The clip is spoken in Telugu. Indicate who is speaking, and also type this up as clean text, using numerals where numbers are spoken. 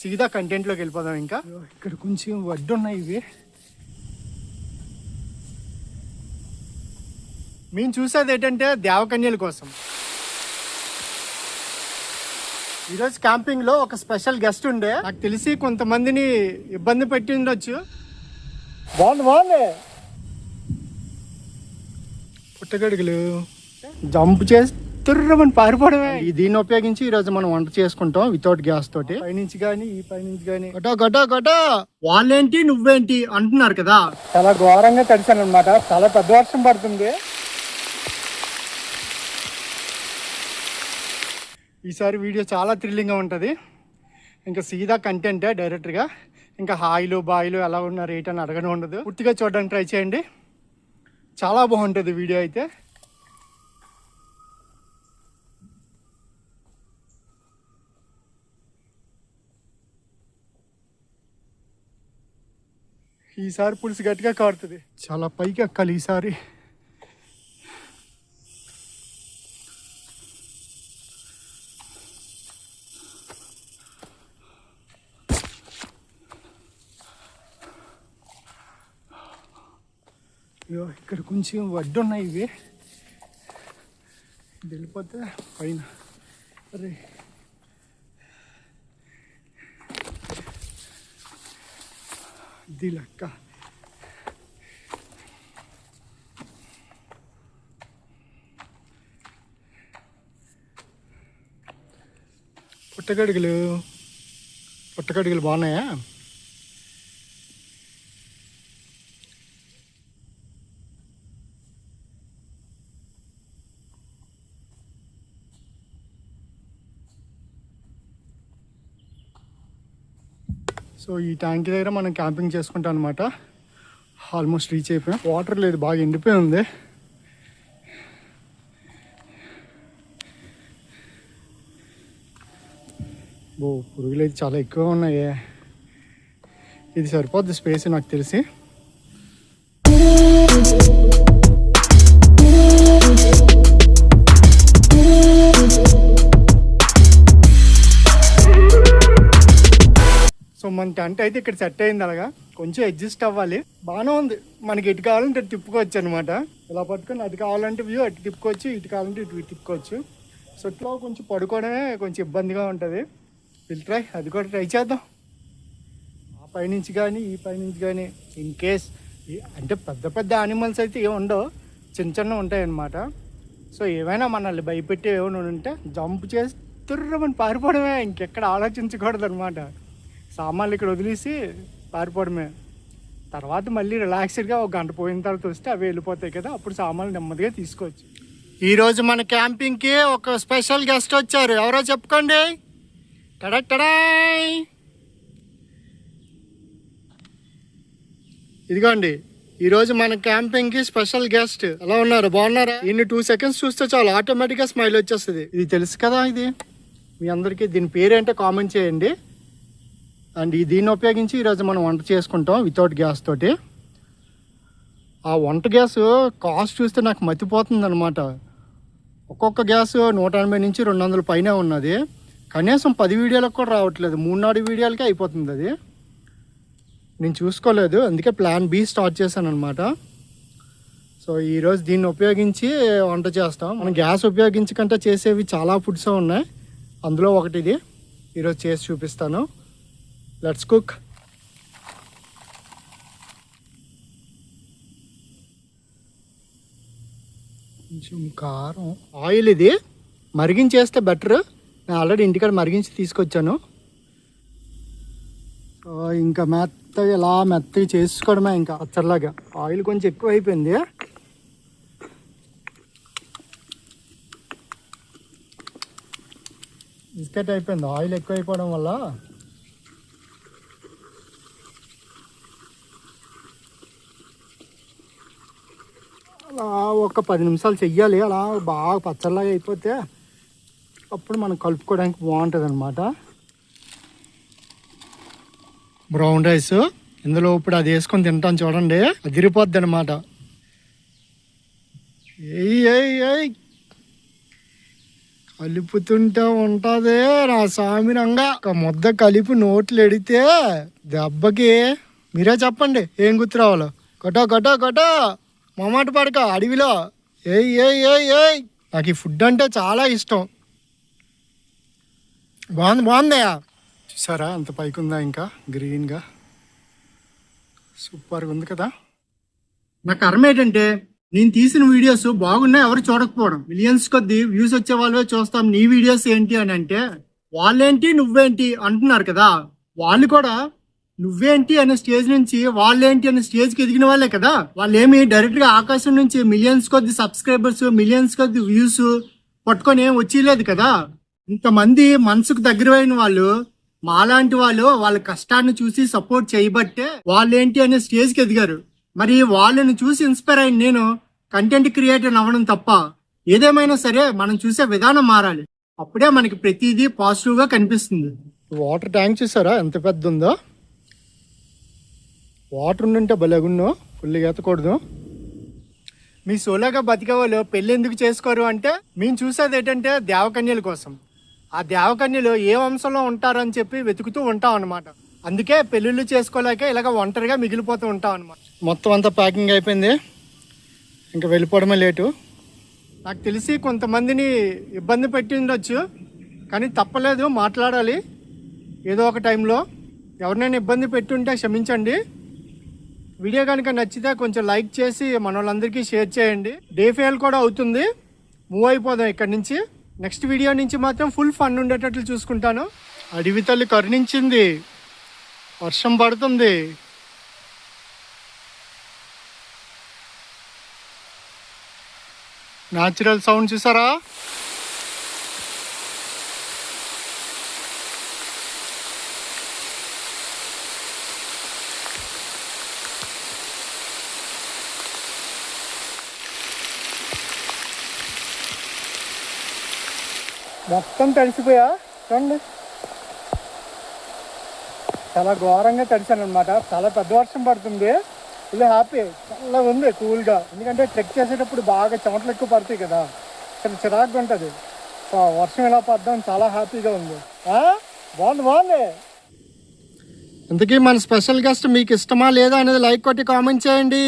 Speaker 1: సీదా కంటెంట్లోకి వెళ్ళిపోదాం. ఇంకా ఇక్కడ కొంచెం వడ్డు ఉన్నాయి. ఇవి మేము చూసేది ఏంటంటే దేవకన్యల కోసం. ఈరోజు క్యాంపింగ్లో ఒక స్పెషల్ గెస్ట్ ఉండే, నాకు తెలిసి కొంతమందిని ఇబ్బంది పెట్టి ఉండొచ్చు. బాగుంది పుట్టగడుగులు జంప్ చేసి తుర్రమని పారిపోవడమే. దీన్ని ఉపయోగించి ఈరోజు మనం వంట చేసుకుంటాం వితౌట్ గ్యాస్ తోటి. పైనుంచి కానీ ఈ పైనుంచి కానీ గటా వాళ్ళేంటి నువ్వేంటి అంటున్నారు కదా. చాలా ఘోరంగా తడిసాను అనమాట. చాలా పెద్ద వర్షం పడుతుంది. ఈసారి వీడియో చాలా థ్రిల్లింగ్గా ఉంటుంది. ఇంకా సీదా కంటెంటే డైరెక్ట్గా. ఇంకా హాయిలు బాయిలు ఎలా ఉన్నారు ఏంటని అడగనే ఉండదు. పూర్తిగా చూడడానికి ట్రై చేయండి. చాలా బాగుంటుంది వీడియో అయితే. ఈసారి పులుసు గట్టిగా కారుతుంది. చాలా పైకి ఎక్కాలి ఈసారి. అయ్యో ఇక్కడ కొంచెం వడ్డు ఉన్నాయి. ఇవి వెళ్ళిపోతే పైన. అరే ఇది లెక్క. పుట్టగడుగులు బాగున్నాయా? సో ఈ ట్యాంక్ దగ్గర మనం క్యాంపింగ్ చేసుకుంటాం అనమాట. ఆల్మోస్ట్ రీచ్ అయిపోయాం. వాటర్ లేదు, బాగా ఎండిపోయి ఉంది. పురుగులు అయితే చాలా ఎక్కువ ఉన్నాయి. ఇది సరిపోద్ది స్పేస్ నాకు తెలిసి. సో మన టెంట్ అయితే ఇక్కడ సెట్ అయింది. అలాగా కొంచెం అడ్జస్ట్ అవ్వాలి. బాగానే ఉంది. మనకి ఎటు కావాలంటే అటు తిప్పుకోవచ్చు అనమాట. ఇలా పట్టుకొని అటు కావాలంటే వ్యూ అటు తిప్పుకోవచ్చు, ఇటు కావాలంటే ఇటు తిప్పుకోవచ్చు. సో ఇట్లా కొంచెం పడుకోవడమే కొంచెం ఇబ్బందిగా ఉంటుంది. ట్రై అది కూడా ట్రై చేద్దాం. ఆ పైనుంచి కానీ ఈ పైనుంచి కానీ ఇన్ కేస్ అంటే పెద్ద పెద్ద యానిమల్స్ అయితే ఏమి ఉండవు, చిన్న చిన్న ఉంటాయి అన్నమాట. సో ఏమైనా మనల్ని భయపెట్టి ఏమైనా ఉంటే జంప్ చేసి తుర్రమని పారిపోవడమే. ఇంకెక్కడ ఆలోచించకూడదు అనమాట. సామాన్లు ఇక్కడ వదిలేసి పారిపోవడమే. తర్వాత మళ్ళీ రిలాక్స్డ్గా ఒక గంట పోయిన తర్వాత వస్తే అవి వెళ్ళిపోతాయి కదా, అప్పుడు సామాన్లు నెమ్మదిగా తీసుకోవచ్చు. ఈరోజు మన క్యాంపింగ్కి ఒక స్పెషల్ గెస్ట్ వచ్చారు. ఎవరో చెప్పుకోండి. ఇదిగోండి ఈరోజు మన క్యాంపింగ్కి స్పెషల్ గెస్ట్. ఎలా ఉన్నారు? బాగున్నారా? ఇన్ని 2 seconds చూస్తే చాలు ఆటోమేటిక్గా స్మైల్ వచ్చేస్తుంది. ఇది తెలుసు కదా, ఇది మీ అందరికీ. దీని పేరేంటో కామెంట్ చేయండి. అండ్ దీన్ని ఉపయోగించి ఈరోజు మనం వంట చేసుకుంటాం వితౌట్ గ్యాస్ తోటి. ఆ వంట గ్యాస్ కాస్ట్ చూస్తే నాకు మతిపోతుంది అనమాట. ఒక్కొక్క గ్యాస్ 180 నుంచి 200 పైనే ఉన్నది. కనీసం 10 వీడియోలకు కూడా రావట్లేదు. 3-4 వీడియోలకే అయిపోతుంది అది. నేను చూసుకోలేదు, అందుకే ప్లాన్ బి స్టార్ట్ చేశాను అనమాట. సో ఈరోజు దీన్ని ఉపయోగించి వంట చేస్తాం. మనం గ్యాస్ ఉపయోగించకుండా చేసేవి చాలా ఫుడ్స్ ఉన్నాయి. అందులో ఒకటి ఇది. ఈరోజు చేసి చూపిస్తాను. Let's cook. కొంచెం కారం, ఆయిల్. ఇది మరిగించేస్తే బెటర్. నేను ఆల్రెడీ ఇంటికాడ మరిగించి తీసుకొచ్చాను. సో ఇంకా మెత్తగా ఇలా మెత్తగా చేసుకోవడమే ఇంకా పచ్చడిలాగా. ఆయిల్ కొంచెం ఎక్కువ అయిపోయింది. బిస్కెట్ అయిపోయింది ఆయిల్ ఎక్కువ అయిపోవడం వల్ల. అలా ఒక 10 నిమిషాలు చెయ్యాలి. అలా బాగా పచ్చడిలాగా అయిపోతే అప్పుడు మనం కలుపుకోవడానికి బాగుంటుంది అనమాట. బ్రౌన్ రైస్ ఇందులో ఇప్పుడు అది వేసుకొని తింటాను చూడండి, అదిరిపోద్ది అనమాట. కలుపుతుంటే ఉంటదే నా సామిరంగా ఒక ముద్ద కలిపి నోట్లు ఎడితే దెబ్బకి మీరే చెప్పండి ఏం గుర్తు రావాలో. కొట్టో కొట్టో కొట్టో మొమాట పడక అడవిలో. ఏయ్ ఏయ్ ఏయ్ ఏయ్ నాకు ఈ ఫుడ్ అంటే చాలా ఇష్టం. బాగుందయ్యా. చూసారా అంత పైకి ఉందా, ఇంకా గ్రీన్గా సూపర్గా ఉంది కదా. నా కర్మ ఏంటంటే నేను తీసిన వీడియోస్ బాగున్నాయి, ఎవరు చూడకపోవడం. మిలియన్స్ కొద్ది వ్యూస్ వచ్చే వాళ్ళవే చూస్తాం, నీ వీడియోస్ ఏంటి అని అంటే వాళ్ళేంటి నువ్వేంటి అంటున్నారు కదా. వాళ్ళు కూడా నువ్వేంటి అనే స్టేజ్ నుంచి వాళ్ళేంటి అనే స్టేజ్కి ఎదిగిన వాళ్ళే కదా. వాళ్ళు ఏమి డైరెక్ట్గా ఆకాశం నుంచి మిలియన్స్ కొద్ది సబ్స్క్రైబర్స్, మిలియన్స్ కొద్ది వ్యూస్ పట్టుకొని ఏం వచ్చేలేదు కదా. ఇంతమంది మనసుకు దగ్గరైన వాళ్ళు, మాలాంటి వాళ్ళు వాళ్ళ కష్టాన్ని చూసి సపోర్ట్ చేయబట్టే వాళ్ళేంటి అనే స్టేజ్కి ఎదిగారు. మరి వాళ్ళని చూసి ఇన్స్పైర్ అయిన నేను కంటెంట్ క్రియేటర్ అవ్వడం తప్ప, ఏదేమైనా సరే మనం చూసే విధానం మారాలి. అప్పుడే మనకి ప్రతిదీ పాజిటివ్గా కనిపిస్తుంది. వాటర్ ట్యాంక్ చూసారా ఎంత పెద్ద ఉందో. వాటర్ ఉండుంటే భలేగున్నో, ఫుల్గా ఎత్తకూడదు. మీ సోలోగా బతికే వాళ్ళు పెళ్ళి ఎందుకు చేసుకోరు అంటే మేము చూసేది ఏంటంటే దేవకన్యల కోసం. ఆ దేవకన్యలు ఏ వంశంలో ఉంటారని చెప్పి వెతుకుతూ ఉంటాం అనమాట. అందుకే పెళ్ళిళ్ళు చేసుకోలేక ఇలాగ ఒంటరిగా మిగిలిపోతూ ఉంటాం అనమాట. మొత్తం అంతా ప్యాకింగ్ అయిపోయింది, ఇంకా వెళ్ళిపోవడమే లేటు. నాకు తెలిసి కొంతమందిని ఇబ్బంది పెట్టి ఉండొచ్చు, కానీ తప్పలేదు, మాట్లాడాలి ఏదో ఒక టైంలో. ఎవరినైనా ఇబ్బంది పెట్టుంటే క్షమించండి. వీడియో కనుక నచ్చితే కొంచెం లైక్ చేసి మన వాళ్ళందరికీ షేర్ చేయండి. డే ఫెయిల్ కూడా అవుతుంది, మూవ్ అయిపోదాం ఇక్కడి నుంచి. నెక్స్ట్ వీడియో నుంచి మాత్రం ఫుల్ ఫన్ ఉండేటట్లు చూసుకుంటాను. అడవి తల్లి కరుణించింది, వర్షం పడుతుంది. న్యాచురల్ సౌండ్ చూసారా. మొత్తం తడిసిపోయా చూడండి, చాలా ఘోరంగా తడిసాను అనమాట. చాలా పెద్ద వర్షం పడుతుంది, ఫుల్ హ్యాపీ, చాలా ఉంది కూల్గా. ఎందుకంటే ట్రెక్ చేసేటప్పుడు బాగా చెమటలు ఎక్కువ పడతాయి కదా, చాలా చిరాకుగా ఉంటుంది. వర్షం ఇలా పడ్డం చాలా హ్యాపీగా ఉంది. బాగుంది. ఇంతకీ మన స్పెషల్ గెస్ట్ మీకు ఇష్టమా లేదా అనేది లైక్ కొట్టి కామెంట్ చేయండి.